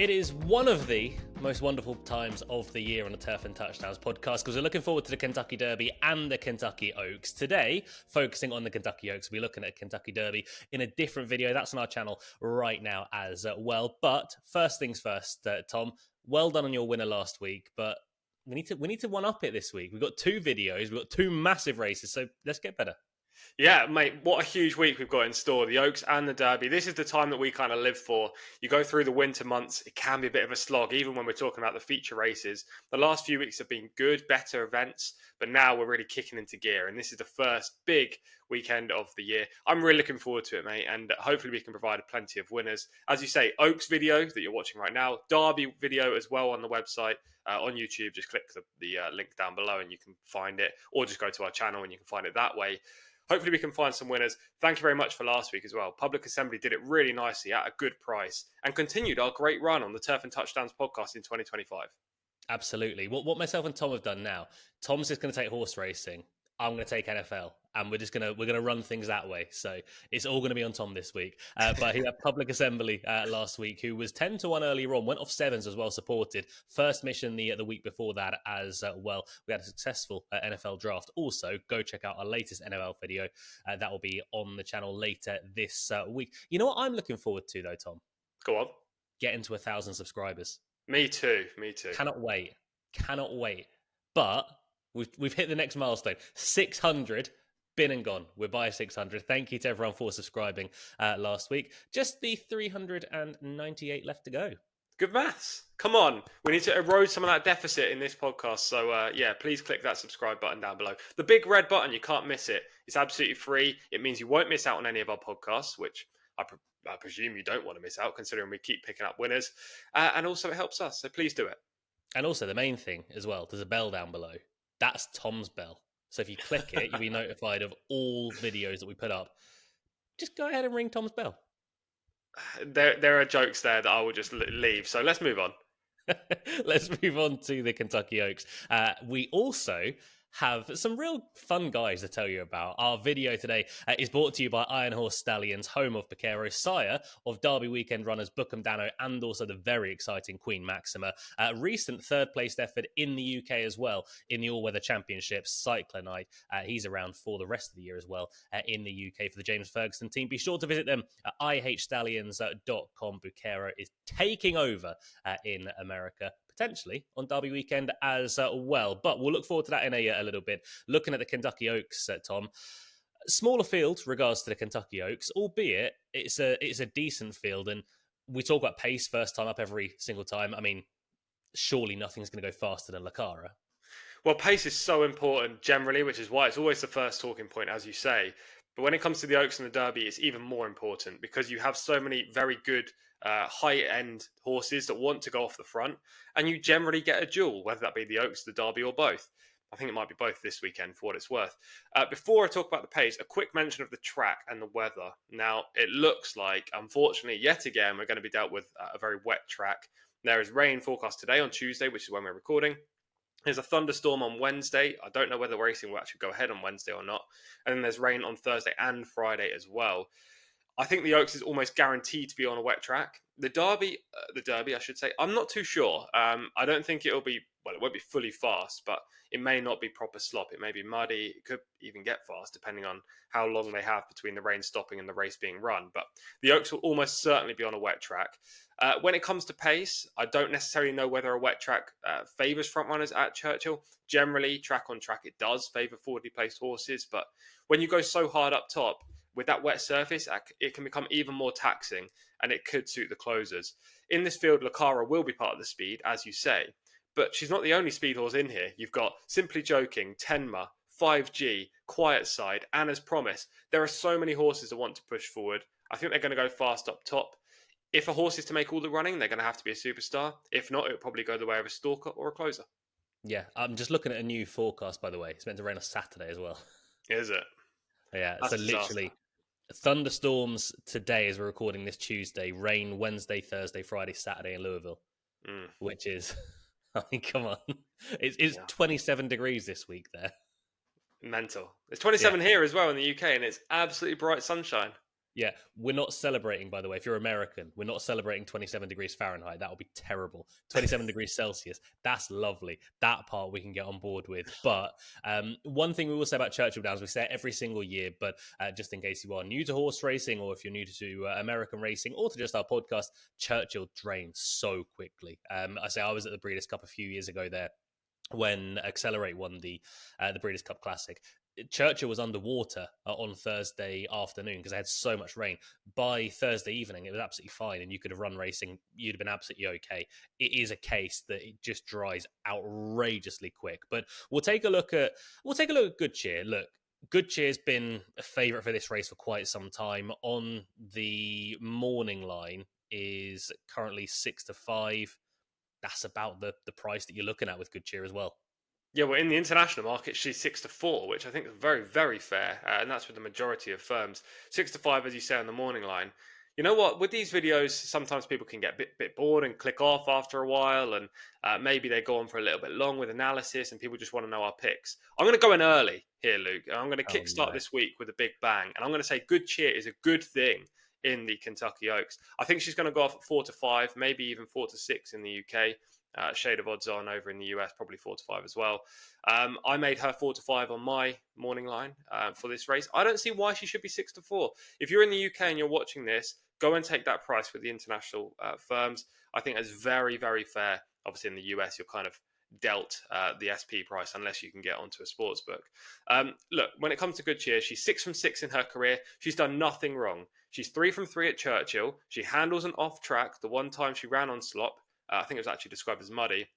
It is one of the most wonderful times of the year on the Turf and Touchdowns podcast because we're looking forward to the Kentucky Derby and the Kentucky Oaks. Today, focusing on the Kentucky Oaks, we're looking at Kentucky Derby in a different video. That's on our channel right now as well. But first things first, Tom, well done on your winner last week, but we need to one-up it this week. We've got two videos, we've got two massive races, so let's get better. Yeah, mate, what a huge week we've got in store. The Oaks and the Derby. This is the time that we kind of live for. You go through the winter months, it can be a bit of a slog, even when we're talking about the feature races. The last few weeks have been good, better events, but now we're really kicking into gear. And this is the first big weekend of the year. I'm really looking forward to it, mate. And hopefully we can provide plenty of winners. As you say, Oaks video that you're watching right now, Derby video as well on the website. On YouTube, just click the link down below and you can find it, or just go to our channel and you can find it that way. Hopefully we can find some winners. Thank you very much for last week as well. Public Assembly did it really nicely at a good price and continued our great run on the Turf and Touchdowns podcast in 2025. Absolutely. What myself and Tom have done now, Tom's just going to take horse racing. I'm going to take NFL, and we're going to run things that way. So it's all going to be on Tom this week. But he had Public Assembly last week, who was 10-1 earlier on, went off sevens as well, supported. First mission the week before that as well. We had a successful NFL draft. Also, go check out our latest NFL video. That will be on the channel later this week. You know what I'm looking forward to, though, Tom? Go on. Getting to 1,000 subscribers. Me too. Cannot wait. But we've hit the next milestone. 600, been and gone. We're by 600. Thank you to everyone for subscribing last week. Just the 398 left to go. Good maths. Come on. We need to erode some of that deficit in this podcast. So, please click that subscribe button down below. The big red button, you can't miss it. It's absolutely free. It means you won't miss out on any of our podcasts, which I presume you don't want to miss out, considering we keep picking up winners. And also, it helps us. So please do it. And also, the main thing as well, there's a bell down below. That's Tom's bell. So if you click it, you'll be notified of all videos that we put up. Just go ahead and ring Tom's bell. There are jokes there that I will just leave. So let's move on. Let's move on to the Kentucky Oaks. We also have some real fun guys to tell you about. Our video today is brought to you by Iron Horse Stallions, home of Cara, sire of Derby weekend runners Bookham Dano and also the very exciting Queen Maxima. Recent third-placed effort in the UK as well in the All-Weather Championships, Cyclonite. He's around for the rest of the year as well in the UK for the James Ferguson team. Be sure to visit them at ihstallions.com. Bucara is taking over in America, potentially on Derby weekend as well. But we'll look forward to that in a little bit. Looking at the Kentucky Oaks, Tom. Smaller field regards to the Kentucky Oaks, albeit it's a decent field. And we talk about pace first time up every single time. I mean, surely nothing's going to go faster than Cara. Well, pace is so important generally, which is why it's always the first talking point, as you say. But when it comes to the Oaks and the Derby, it's even more important because you have so many very good high-end horses that want to go off the front, and you generally get a duel, whether that be the Oaks, the Derby, or both. I think it might be both this weekend for what it's worth. Before I talk about the pace, a quick mention of the track and the weather. Now, it looks like, unfortunately, yet again, we're going to be dealt with a very wet track. There is rain forecast today on Tuesday, which is when we're recording. There's a thunderstorm on Wednesday. I don't know whether racing will actually go ahead on Wednesday or not. And then there's rain on Thursday and Friday as well. I think the Oaks is almost guaranteed to be on a wet track. The Derby, I should say, I'm not too sure. I don't think it won't be fully fast, but it may not be proper slop. It may be muddy. It could even get fast, depending on how long they have between the rain stopping and the race being run. But the Oaks will almost certainly be on a wet track. When it comes to pace, I don't necessarily know whether a wet track favours front runners at Churchill. Generally, track on track, it does favour forwardly placed horses. But when you go so hard up top, with that wet surface, it can become even more taxing, and it could suit the closers. In this field, Cara will be part of the speed, as you say, but she's not the only speed horse in here. You've got Simply Joking, Tenma, 5G, Quietside, and as promised, there are so many horses that want to push forward. I think they're going to go fast up top. If a horse is to make all the running, they're going to have to be a superstar. If not, it'll probably go the way of a stalker or a closer. Yeah, I'm just looking at a new forecast, by the way. It's meant to rain on Saturday as well. Is it? Yeah, That's so literally thunderstorms today as we're recording this Tuesday, rain Wednesday, Thursday, Friday, Saturday in Louisville, which is, I mean, come on. It's 27 degrees this week there. Mental. It's 27 here as well in the UK, and it's absolutely bright sunshine. Yeah, we're not celebrating, by the way. If you're American, we're not celebrating 27 degrees Fahrenheit. That would be terrible. 27 degrees Celsius, that's lovely. That part we can get on board with. But one thing we will say about Churchill Downs, we say it every single year, but just in case you are new to horse racing or if you're new to American racing or to just our podcast, Churchill drains so quickly. I was at the Breeders' Cup a few years ago there when Accelerate won the Breeders' Cup Classic. Churchill was underwater on Thursday afternoon because they had so much rain. By Thursday evening, it was absolutely fine, and you could have run racing. You'd have been absolutely okay. It is a case that it just dries outrageously quick. But we'll take a look at Good Cheer. Look, Good Cheer's been a favourite for this race for quite some time. On the morning line is currently 6-5. That's about the price that you're looking at with Good Cheer as well. Yeah, well, in the international market, she's 6-4, which I think is very, very fair, and that's with the majority of firms. 6-5, as you say, on the morning line. You know what? With these videos, sometimes people can get a bit bored and click off after a while, and maybe they go on for a little bit long with analysis, and people just want to know our picks. I'm going to go in early here, Luke. I'm going to Oh kickstart no. this week with a big bang, and I'm going to say Good Cheer is a good thing in the Kentucky Oaks. I think she's going to go off at 4-5, maybe even 4-6 in the UK. Shade of odds on over in the US, probably 4-5 as well. I made her 4-5 on my morning line for this race. I don't see why she should be 6-4. If you're in the UK and you're watching this, go and take that price with the international firms. I think that's very, very fair. Obviously, in the US, you're kind of dealt the SP price unless you can get onto a sports book. Look, when it comes to Good Cheer, she's 6 from 6 in her career. She's done nothing wrong. She's 3 from 3 at Churchill. She handles an off track. The one time she ran on slop, I think it was actually described as muddy.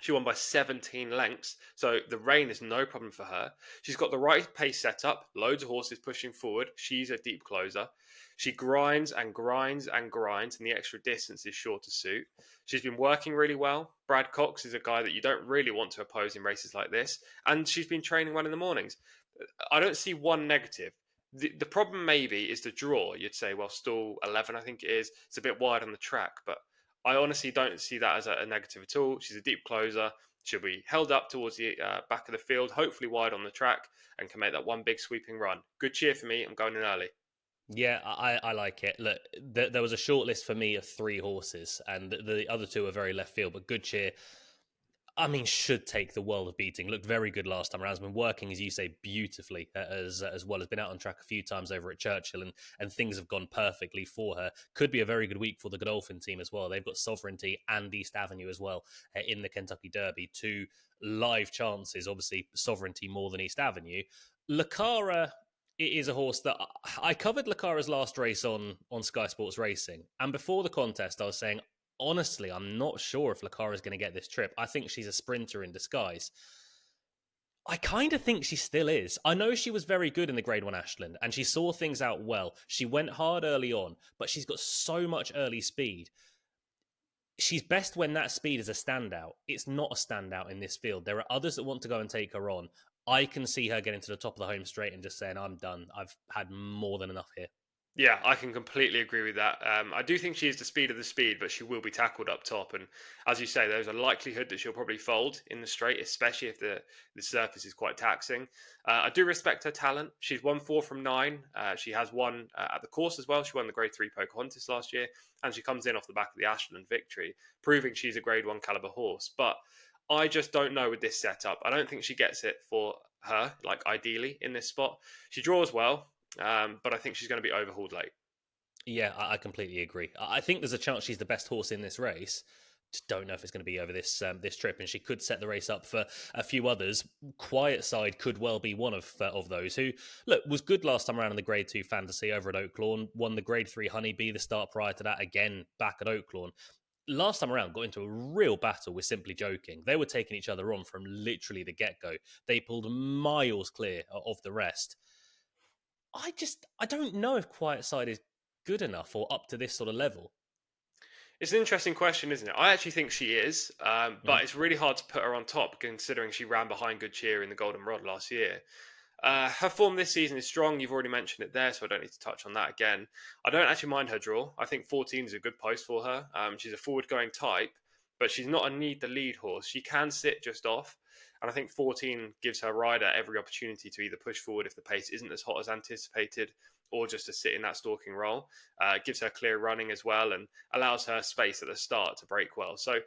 She won by 17 lengths, so the rain is no problem for her. She's got the right pace setup, loads of horses pushing forward. She's a deep closer. She grinds and grinds and grinds, and the extra distance is sure to suit. She's been working really well. Brad Cox is a guy that you don't really want to oppose in races like this, and she's been training well in the mornings. I don't see one negative. The problem maybe is the draw. You'd say, well, stall 11, I think it is. It's a bit wide on the track, but I honestly don't see that as a negative at all. She's a deep closer. She'll be held up towards the back of the field, hopefully wide on the track, and can make that one big sweeping run. Good cheer for me. I'm going in early. Yeah, I like it. Look, there was a short list for me of 3 horses, and the other 2 are very left field, but Good Cheer, I mean, should take the world of beating. Looked very good last time around. Has been working, as you say, beautifully as well. Has been out on track a few times over at Churchill, and things have gone perfectly for her. Could be a very good week for the Godolphin team as well. They've got Sovereignty and East Avenue as well in the Kentucky Derby. 2 live chances. Obviously, Sovereignty more than East Avenue. Cara is a horse that I covered. Cara's last race on Sky Sports Racing, and before the contest, I was saying, honestly, I'm not sure if Cara is going to get this trip. I think she's a sprinter in disguise. I kind of think she still is. I know she was very good in the Grade 1 Ashland, and she saw things out well. She went hard early on, but she's got so much early speed. She's best when that speed is a standout. It's not a standout in this field. There are others that want to go and take her on. I can see her getting to the top of the home straight and just saying, I'm done. I've had more than enough here. Yeah, I can completely agree with that. I do think she is the speed of the speed, but she will be tackled up top. And as you say, there's a likelihood that she'll probably fold in the straight, especially if the surface is quite taxing. I do respect her talent. She's won 4 from 9. She has won at the course as well. She won the Grade 3 Pocahontas last year, and she comes in off the back of the Ashland victory, proving she's a Grade 1 caliber horse. But I just don't know with this setup. I don't think she gets it for her, like ideally in this spot. She draws well. But I think she's going to be overhauled late. Yeah, I completely agree. I think there's a chance she's the best horse in this race. Just don't know if it's going to be over this trip, and she could set the race up for a few others. Quietside could well be one of those. Who look was good last time around in the Grade 2 Fantasy over at Oaklawn. Won the Grade 3 Honeybee the start prior to that again back at Oaklawn. Last time around, got into a real battle with Simply Joking. They were taking each other on from literally the get-go. They pulled miles clear of the rest. I don't know if Quietside is good enough or up to this sort of level. It's an interesting question, isn't it? I actually think she is, Mm. but it's really hard to put her on top considering she ran behind Good Cheer in the Golden Rod last year. Her form this season is strong. You've already mentioned it there, so I don't need to touch on that again. I don't actually mind her draw. I think 14 is a good post for her. She's a forward-going type, but she's not a need the lead horse. She can sit just off, and I think 14 gives her rider every opportunity to either push forward if the pace isn't as hot as anticipated, or just to sit in that stalking role. Gives her clear running as well and allows her space at the start to break well. So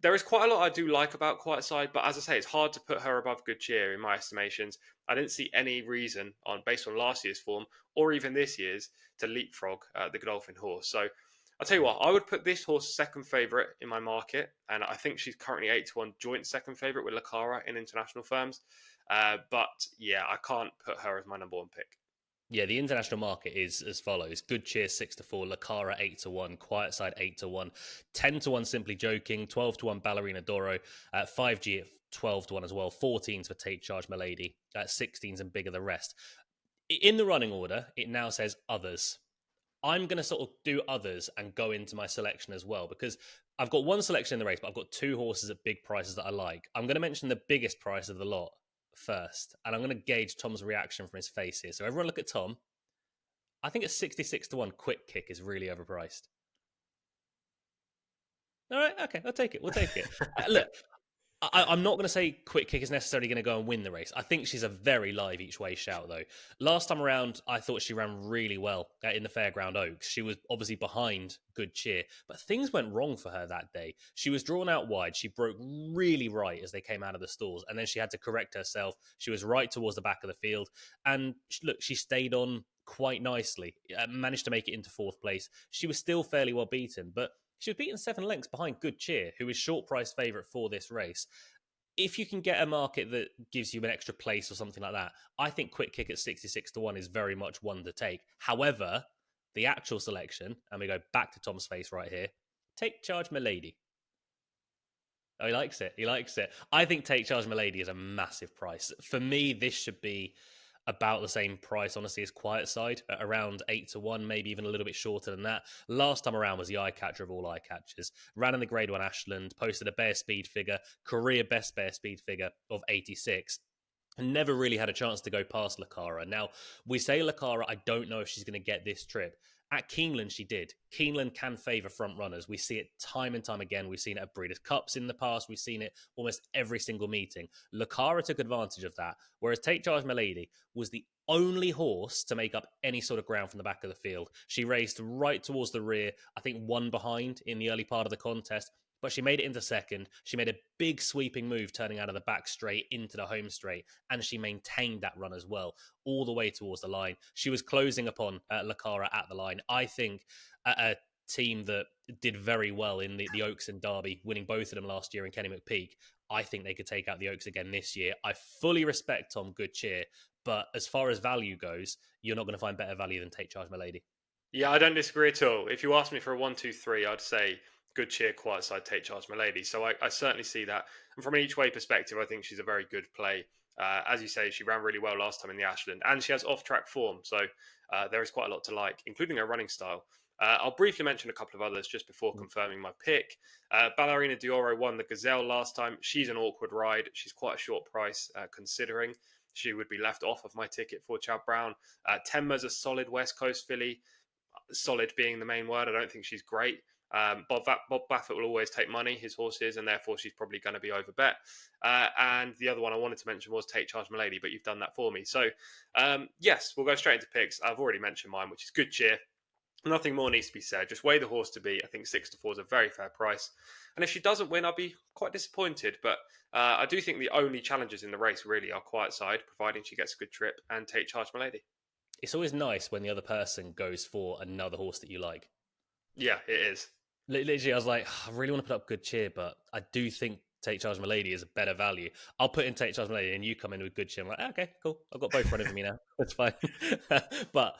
there is quite a lot I do like about Quietside, but as I say, it's hard to put her above Good Cheer in my estimations. I didn't see any reason on based on last year's form or even this year's to leapfrog the Godolphin horse. So I'll tell you what, I would put this horse second favourite in my market, and I think she's currently 8-1 joint second favourite with Cara in international firms. But yeah, I can't put her as my number one pick. Yeah, the international market is as follows: Good Cheer 6-4, Lacara 8-1, Quietside 8-1, 10-1 Simply Joking, 12-1 Ballerina Doro, 5G at 12-1 as well, 14s for Take Charge Milady, 16s and bigger the rest. In the running order, it now says others. I'm going to sort of do others and go into my selection as well, because I've got one selection in the race, but I've got two horses at big prices that I like. I'm going to mention the biggest price of the lot first, and I'm going to gauge Tom's reaction from his face here. So everyone look at Tom. I think it's 66-1 Quick Kick is really overpriced. All right, okay, I'll take it. We'll take it. Look, I'm not going to say Quick Kick is necessarily going to go and win the race. I think she's a very live each way shout, though. Last time around, I thought she ran really well in the Fairground Oaks. She was obviously behind Good Cheer, but things went wrong for her that day. She was drawn out wide. She broke really right as they came out of the stalls, and then she had to correct herself. She was right towards the back of the field, and look, she stayed on quite nicely, managed to make it into fourth place. She was still fairly well beaten, but she was beaten 7 lengths behind Good Cheer, who is short price favourite for this race. If you can get a market that gives you an extra place or something like that, I think Quick Kick at 66-1 is very much one to take. However, the actual selection, and we go back to Tom's face right here, Take Charge Milady. Oh, he likes it. He likes it. I think Take Charge Milady is a massive price. For me, this should be about the same price, honestly, as Quietside, at around 8-1, maybe even a little bit shorter than that. Last time around was the eye catcher of all eye catchers. Ran in the Grade 1 Ashland, posted a bare speed figure, career best bare speed figure of 86. And never really had a chance to go past Lacara. Now, we say Lacara, I don't know if she's going to get this trip. At Keeneland, she did. Keeneland can favour front runners. We see it time and time again. We've seen it at Breeders' Cups in the past. We've seen it almost every single meeting. Lacara took advantage of that, whereas Take Charge Milady was the only horse to make up any sort of ground from the back of the field. She raced right towards the rear, I think one behind in the early part of the contest, but she made it into second. She made a big sweeping move turning out of the back straight into the home straight, and she maintained that run as well, all the way towards the line. She was closing upon Lacara at the line. I think a team that did very well in the Oaks and Derby, winning both of them last year in Kenny McPeak, I think they could take out the Oaks again this year. I fully respect Tom Good Cheer, but as far as value goes, you're not going to find better value than Take Charge Milady. Yeah, I don't disagree at all. If you ask me for a 1-2-3, I'd say Good Cheer, Quietside, Take Charge Milady. So I certainly see that. And from an each way perspective, I think she's a very good play. As you say, she ran really well last time in the Ashland, and she has off-track form. So there is quite a lot to like, including her running style. I'll briefly mention a couple of others just before confirming my pick. Ballerina Dioro won the Gazelle last time. She's an awkward ride. She's quite a short price considering. She would be left off of my ticket for Chad Brown. Tenma's a solid West Coast filly. Solid being the main word. I don't think she's great. Bob Baffert will always take money, his horses, and therefore she's probably going to be overbet. And the other one I wanted to mention was Take Charge Milady, but you've done that for me. So, yes, we'll go straight into picks. I've already mentioned mine, which is Good Cheer. Nothing more needs to be said. Just weigh the horse to beat. I think 6-4 is a very fair price. And if she doesn't win, I'll be quite disappointed. But I do think the only challenges in the race really are Quietside, providing she gets a good trip, and Take Charge Milady. It's always nice when the other person goes for another horse that you like. Yeah, it is. Literally, I was like, I really want to put up Good Cheer, but I do think Take Charge Milady is a better value. I'll put in Take Charge Milady, and you come in with Good Cheer. I'm like, okay, cool. I've got both running for me now. That's fine. But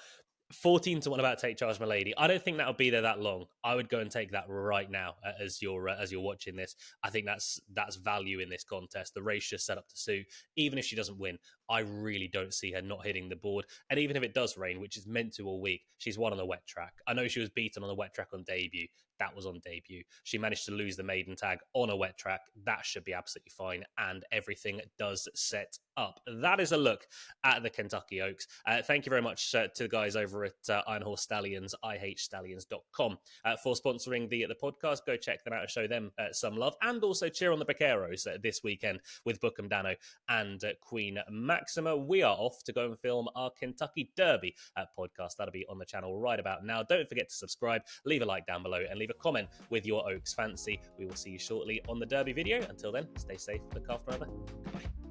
14-1 about Take Charge Milady. I don't think that'll be there that long. I would go and take that right now as you're watching this. I think that's value in this contest. The race just set up to suit. Even if she doesn't win, I really don't see her not hitting the board. And even if it does rain, which is meant to all week, she's won on the wet track. I know she was beaten on the wet track on debut. That was on debut. She managed to lose the maiden tag on a wet track. That should be absolutely fine. And everything does set up. That is a look at the Kentucky Oaks. Thank you very much to the guys over over at Iron Horse Stallions, ihstallions.com. For sponsoring the podcast, go check them out and show them some love, and also cheer on the Vaqueros this weekend with Bookham Dano and Queen Maxima. We are off to go and film our Kentucky Derby podcast. That'll be on the channel right about now. Don't forget to subscribe, leave a like down below, and leave a comment with your Oaks fancy. We will see you shortly on the Derby video. Until then, stay safe, look after one another. Goodbye.